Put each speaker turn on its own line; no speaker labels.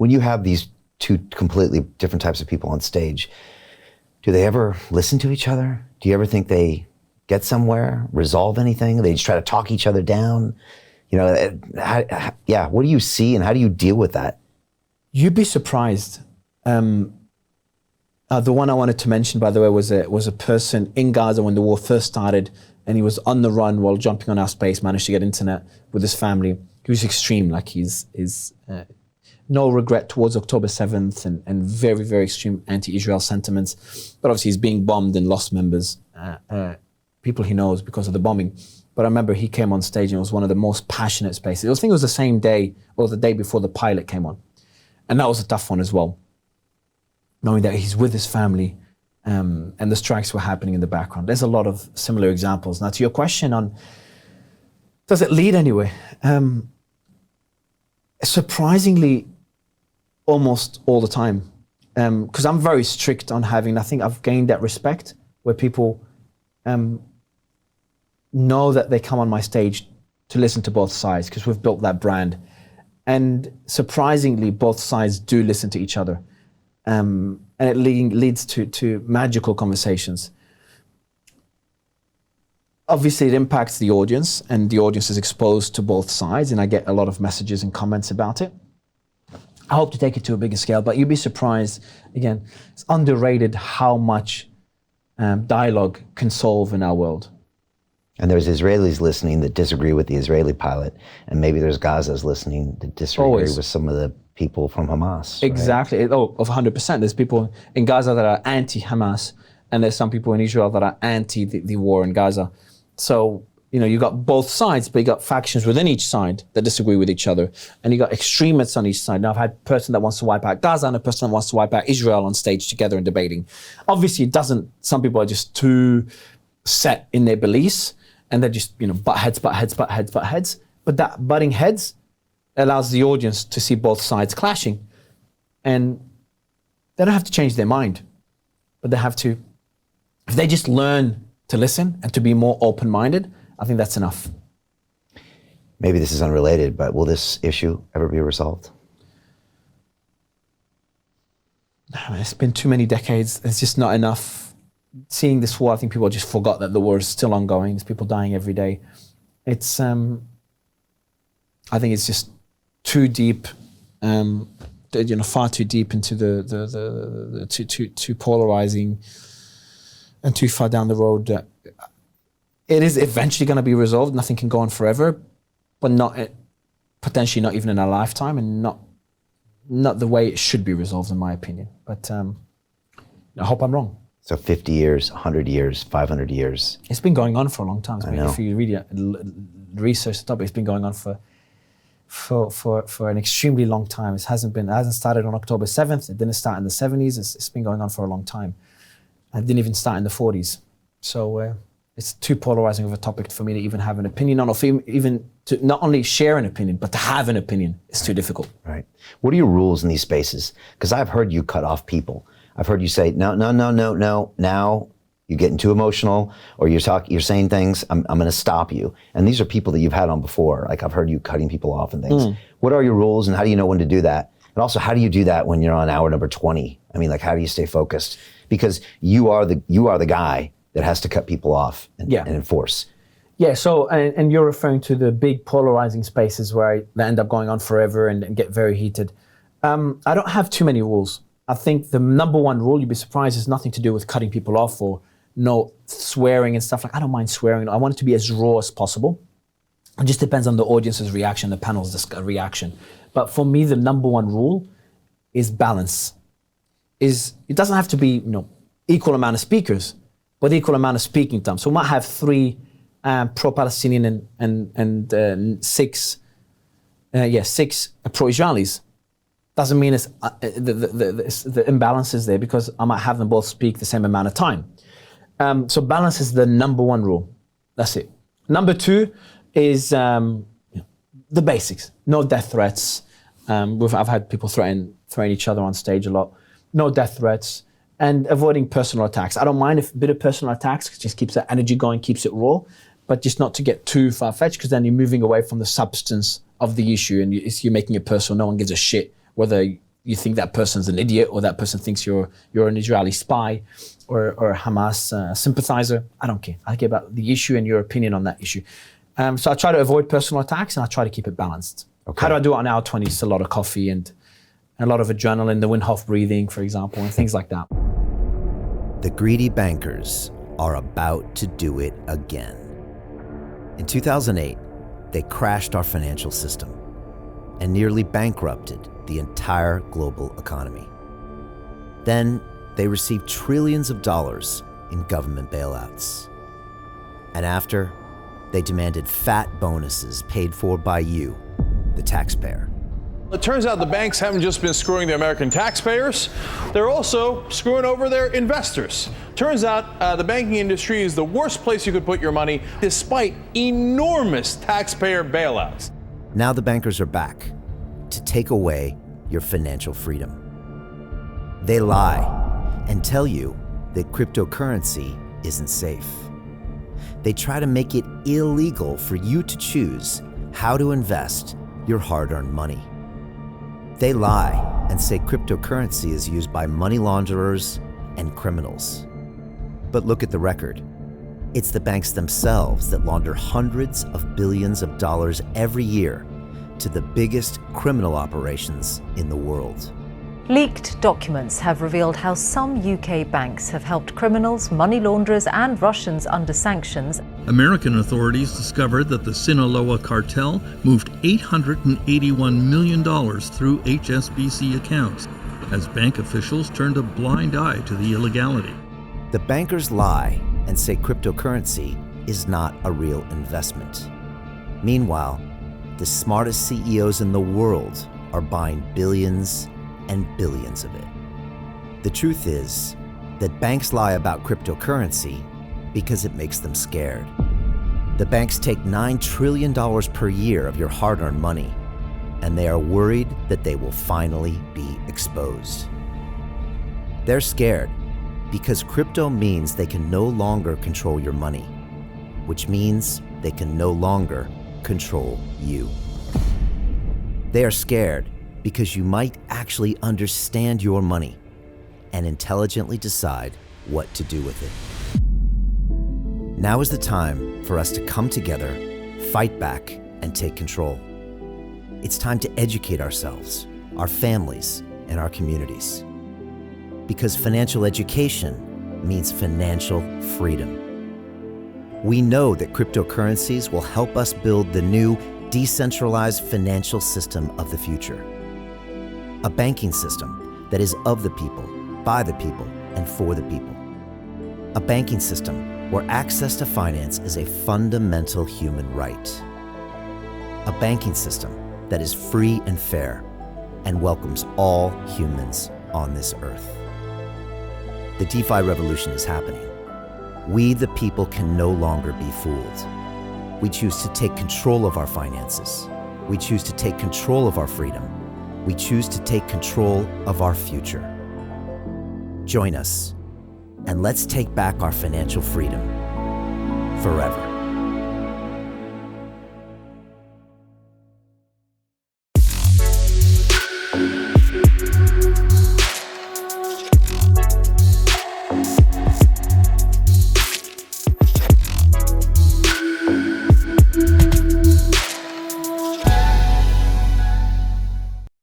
when you have these two completely different types of people on stage, do they ever listen to each other? Do you ever think they get somewhere, resolve anything? They just try to talk each other down? You know, what do you see and how do you deal with that?
You'd be surprised. The one I wanted to mention, by the way, was a person in Gaza when the war first started, and he was on the run while jumping on our space, managed to get internet with his family. He was extreme, like he's no regret towards October 7th and very, very extreme anti-Israel sentiments. But obviously he's being bombed and lost members, people he knows because of the bombing. But I remember he came on stage and it was one of the most passionate spaces. I think it was the same day or the day before the pilot came on. And that was a tough one as well, knowing that he's with his family and the strikes were happening in the background. There's a lot of similar examples. Now to your question on, does it lead anywhere? Surprisingly, almost all the time. Because I'm very strict on having, I think I've gained that respect where people know that they come on my stage to listen to both sides because we've built that brand. And surprisingly, both sides do listen to each other. And it leads to magical conversations. Obviously, it impacts the audience and the audience is exposed to both sides and I get a lot of messages and comments about it. I hope to take it to a bigger scale, but you'd be surprised, again, it's underrated how much dialogue can solve in our world.
And there's Israelis listening that disagree with the Israeli pilot, and maybe there's Gazas listening that disagree with some of the people from Hamas.
Exactly.
Right?
Of 100%. There's people in Gaza that are anti-Hamas, and there's some people in Israel that are anti the war in Gaza. So, you know, you got both sides, but you got factions within each side that disagree with each other, and you got extremists on each side. Now, I've had a person that wants to wipe out Gaza and a person that wants to wipe out Israel on stage together and debating. Obviously, it doesn't. Some people are just too set in their beliefs. And they're just, you know, butt heads. But that butting heads allows the audience to see both sides clashing. And they don't have to change their mind, but they have to, if they just learn to listen and to be more open-minded, I think that's enough.
Maybe this is unrelated, but will this issue ever be resolved?
It's been too many decades. It's just not enough. Seeing this war, I think people just forgot that the war is still ongoing. There's people dying every day. It's, I think it's just too deep, far too deep into the too polarizing and too far down the road. It is eventually going to be resolved. Nothing can go on forever, but potentially not even in our lifetime, and not the way it should be resolved, in my opinion. But I hope I'm wrong.
So 50 years, 100 years, 500 years.
It's been going on for a long time.
I know.
If you read research the topic, it's been going on for an extremely long time. It hasn't started on October 7th. It didn't start in the 70s. It's been going on for a long time. It didn't even start in the 40s. So it's too polarizing of a topic for me to even have an opinion on, or even to not only share an opinion, but to have an opinion. It's too difficult.
Right. What are your rules in these spaces? Because I've heard you cut off people. I've heard you say, no, now you're getting too emotional, or you're saying things, I'm going to stop you. And these are people that you've had on before. Like, I've heard you cutting people off and things. What are your rules, and how do you know when to do that? And also, how do you do that when you're on hour number 20? I mean, like, how do you stay focused? Because you are the guy that has to cut people off and enforce.
Yeah, so, and you're referring to the big polarizing spaces where they end up going on forever and get very heated. I don't have too many rules. I think the number one rule, you'd be surprised, has nothing to do with cutting people off or no swearing and stuff. Like, I don't mind swearing. I want it to be as raw as possible. It just depends on the audience's reaction, the panel's reaction. But for me, the number one rule is balance. It doesn't have to be, equal amount of speakers, but equal amount of speaking time. So we might have 3 pro-Palestinian and 6 pro-Israelis. Doesn't mean it's the imbalance is there, because I might have them both speak the same amount of time. So balance is the number one rule. That's it. Number 2 is the basics. No death threats. I've had people threaten each other on stage a lot. No death threats, and avoiding personal attacks. I don't mind a bit of personal attacks, because it just keeps the energy going, keeps it raw, but just not to get too far-fetched, because then you're moving away from the substance of the issue and you're making it personal. No one gives a shit whether you think that person's an idiot, or that person thinks you're an Israeli spy or a Hamas sympathizer. I don't care. I care about the issue and your opinion on that issue. So I try to avoid personal attacks, and I try to keep it balanced.
Okay.
How do I do it on hour 20? It's a lot of coffee and a lot of adrenaline, the Wim Hof breathing, for example, and things like that.
The greedy bankers are about to do it again. In 2008, they crashed our financial system and nearly bankrupted the entire global economy. Then they received trillions of dollars in government bailouts. And after, they demanded fat bonuses paid for by you, the taxpayer.
It turns out the banks haven't just been screwing the American taxpayers, they're also screwing over their investors. Turns out the banking industry is the worst place you could put your money, despite enormous taxpayer bailouts.
Now the bankers are back to take away your financial freedom. They lie and tell you that cryptocurrency isn't safe. They try to make it illegal for you to choose how to invest your hard-earned money. They lie and say cryptocurrency is used by money launderers and criminals. But look at the record. It's the banks themselves that launder hundreds of billions of dollars every year to the biggest criminal operations in the world.
Leaked documents have revealed how some UK banks have helped criminals, money launderers and Russians under sanctions.
American authorities discovered that the Sinaloa cartel moved $881 million through HSBC accounts as bank officials turned a blind eye to the illegality.
The bankers lie and say cryptocurrency is not a real investment. Meanwhile, the smartest CEOs in the world are buying billions and billions of it. The truth is that banks lie about cryptocurrency because it makes them scared. The banks take $9 trillion per year of your hard-earned money, and they are worried that they will finally be exposed. They're scared because crypto means they can no longer control your money, which means they can no longer control you. They are scared because you might actually understand your money and intelligently decide what to do with it. Now is the time for us to come together, fight back, and take control. It's time to educate ourselves, our families, and our communities. Because financial education means financial freedom. We know that cryptocurrencies will help us build the new decentralized financial system of the future. A banking system that is of the people, by the people, and for the people. A banking system where access to finance is a fundamental human right. A banking system that is free and fair and welcomes all humans on this earth. The DeFi revolution is happening. We, the people, can no longer be fooled. We choose to take control of our finances. We choose to take control of our freedom. We choose to take control of our future. Join us, and let's take back our financial freedom forever.